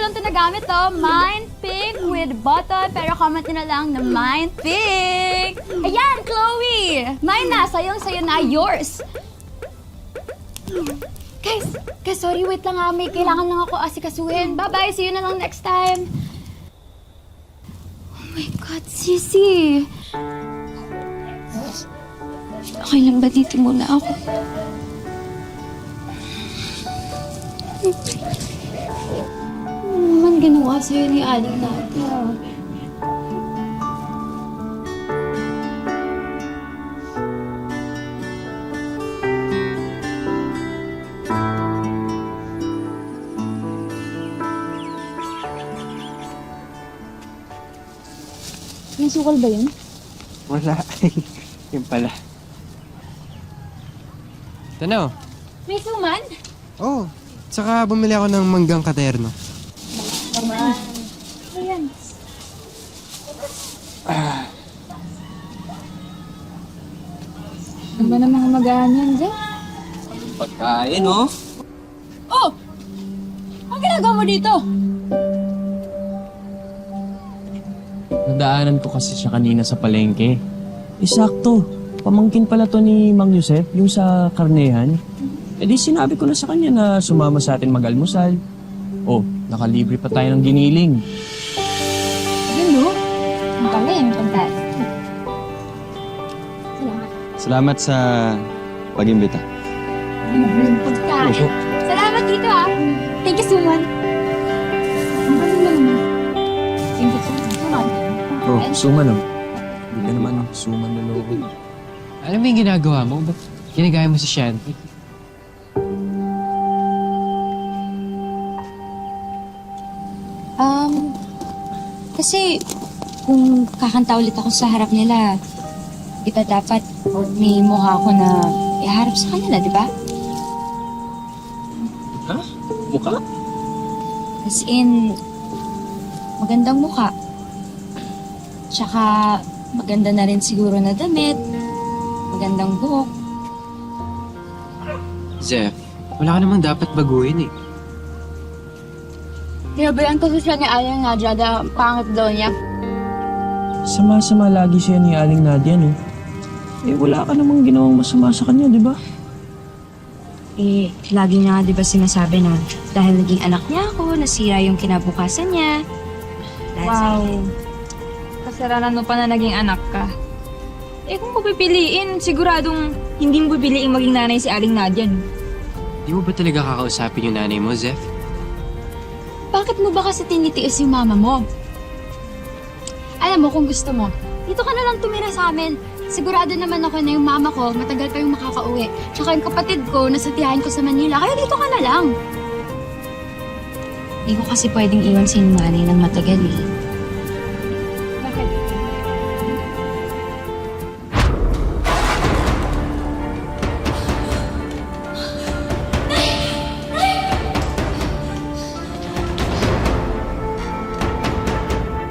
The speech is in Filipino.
lang ito nagamit to. Mind pink with button. Pero comment nyo na lang na mind pink. Ayan, Chloe! Mine na. Sa'yo na. Yours. Guys, sorry, wait lang May kailangan lang ako asikasuhin. Bye-bye, see you na lang next time. Oh my God, Sisi. Okay lang ba dito muna ako? Ano naman ginawa sa'yo ni Aling Nadia? May sukal ba yun? Wala. Yun pala. Ito na, oh. May suman? Oh, tsaka bumili ako ng manggang katerno. Naman. Ayan. Ano ba namang magahan yan, Jeff? Pagkain, oh. Oh! Ang ginagawa mo dito? Nadaanan ko kasi siya kanina sa palengke. Sakto. Pamangkin pala to ni Mang Yusef, yung sa karnehan. E di sinabi ko na sa kanya na sumama sa atin mag-almusal. Oh, nakalibre pa tayo ng giniling. Yun, no? Ang pala yung pagkain. Salamat. Salamat sa pag-imbita. Yung pagkain. Salamat dito, Thank you, Suman. Ang pala naman. Thank you, Suman. Oh, suman oh. Hindi ka naman suman na loob. Ano ba yung ginagawa mo? Ba't ginagaya mo si Shanti? Kasi kung kakanta ulit ako sa harap nila, di ba dapat may mukha ko na iharap sa kanila, di ba? Ha? Mukha? As in, magandang mukha. Tsaka, maganda na rin siguro na damit. Magandang buhok. Zeph, wala ka namang dapat baguhin eh. Tinabayan kasi siya ni Aling Nadia na pangit daw niya. Sama-sama lagi siya ni Aling Nadia, no? Eh, wala ka namang ginawang masama sa kanya, di ba? Eh, lagi niya nga di ba sinasabi na dahil naging anak niya ako, nasira yung kinabukasan niya. Wow. Kasalanan mo pa na naging anak ka. Eh kung pipiliin, siguradong hindi mo pipiliin maging nanay si Aling Nadia. No? Di mo ba talaga kakausapin yung nanay mo, Zeph? Bakit mo ba kasi tinitiis yung mama mo? Alam mo, kung gusto mo, dito ka na lang tumira sa amin. Sigurado naman ako na yung mama ko, matagal pa yung makakauwi. Tsaka yung kapatid ko, nasatiyahin ko sa Manila, kaya dito ka na lang. Hindi ko kasi pwedeng iwan si nanay ng matagal eh.